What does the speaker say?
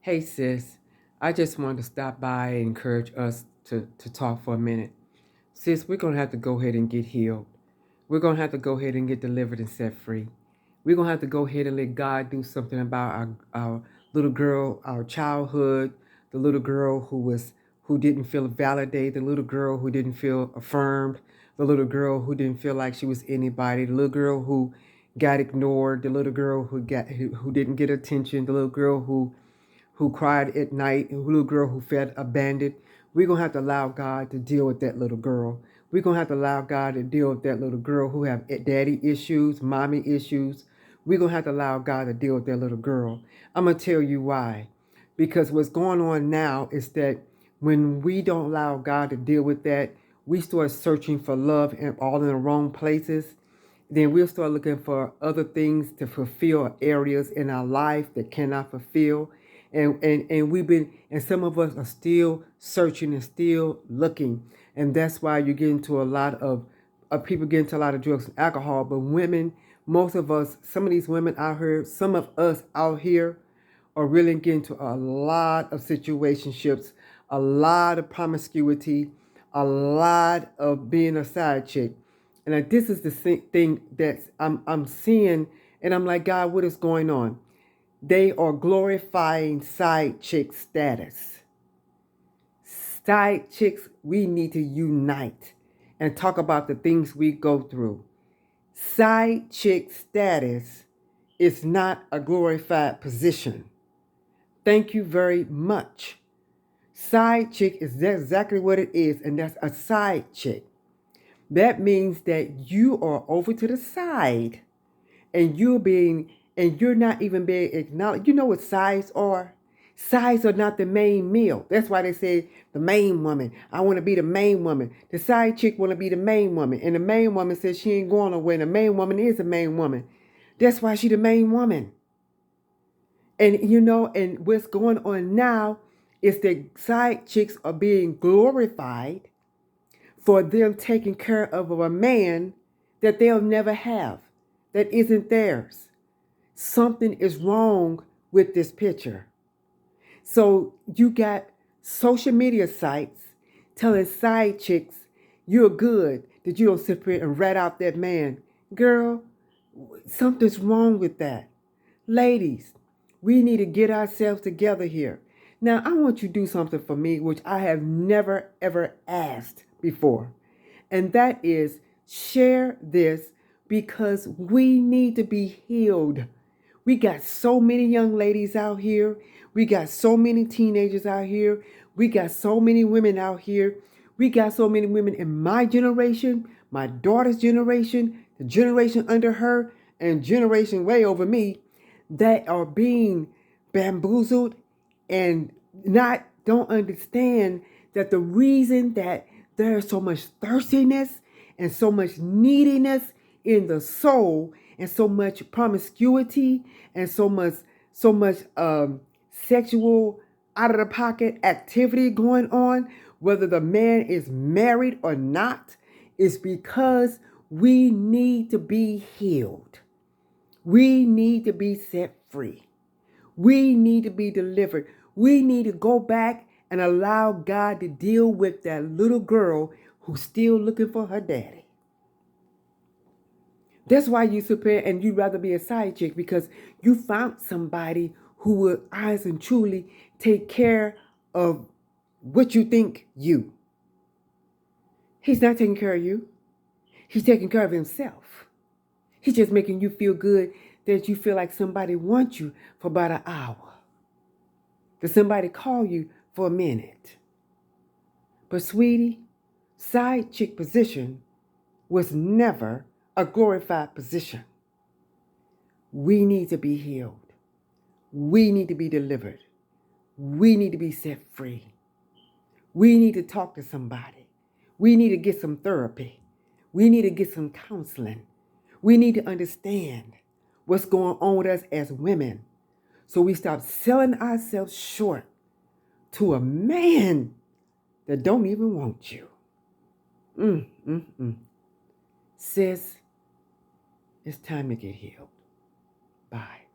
Hey sis, I just wanted to stop by and encourage us to talk for a minute. Sis, we're gonna have to go ahead and get healed. We're gonna have to go ahead and get delivered and set free. We're gonna have to go ahead and let God do something about our little girl, our childhood, the little girl who didn't feel validated, the little girl who didn't feel affirmed, the little girl who didn't feel like she was anybody, the little girl who got ignored, the little girl who didn't get attention, the little girl who cried at night, and little girl who felt abandoned. We're going to have to allow God to deal with that little girl. We're going to have to allow God to deal with that little girl who have daddy issues, mommy issues. We're going to have to allow God to deal with that little girl. I'm going to tell you why. Because what's going on now is that when we don't allow God to deal with that, we start searching for love in all in the wrong places. Then we'll start looking for other things to fulfill areas in our life that cannot fulfill. And we've been, and some of us are still searching and still looking. And that's why you get into a lot of people get into a lot of drugs and alcohol. But women, most of us, some of these women out here, some of us out here are really getting into a lot of situationships, a lot of promiscuity, a lot of being a side chick. And this is the thing that I'm seeing, and I'm like, God, what is going on? They are glorifying side chick status. Side chicks, we need to unite and talk about the things we go through. Side chick status is not a glorified position. Thank you very much. Side chick is exactly what it is, and that's a side chick. That means that you are over to the side and you're not even being acknowledged. You know what sides are? Sides are not the main meal. That's why they say the main woman. I want to be the main woman. The side chick want to be the main woman. And the main woman says she ain't going nowhere. The main woman is the main woman. That's why she the main woman. And and what's going on now is that side chicks are being glorified for them taking care of a man that they'll never have, that isn't theirs. Something is wrong with this picture. So you got social media sites telling side chicks you're good, that you don't sit here and rat out that man. Girl, something's wrong with that. Ladies, we need to get ourselves together here. Now, I want you to do something for me, which I have never, ever asked before. And that is share this because we need to be healed. We got so many young ladies out here. We got so many teenagers out here. We got so many women out here. We got so many women in my generation, my daughter's generation, the generation under her, and generation way over me that are being bamboozled and don't understand that the reason that there's so much thirstiness and so much neediness in the soul and so much promiscuity and so much sexual out of the pocket activity going on, whether the man is married or not, is because we need to be healed. We need to be set free. We need to be delivered. We need to go back and allow God to deal with that little girl who's still looking for her daddy. That's why you sit there and you'd rather be a side chick, because you found somebody who will honestly and truly take care of what you think you. He's not taking care of you. He's taking care of himself. He's just making you feel good that you feel like somebody wants you for about an hour. That somebody call you for a minute. But sweetie, side chick position was never a glorified position. We need to be healed. We need to be delivered. We need to be set free. We need to talk to somebody. We need to get some therapy. We need to get some counseling. We need to understand what's going on with us as women, so we stop selling ourselves short to a man that don't even want you. Sis, it's time to get healed. Bye.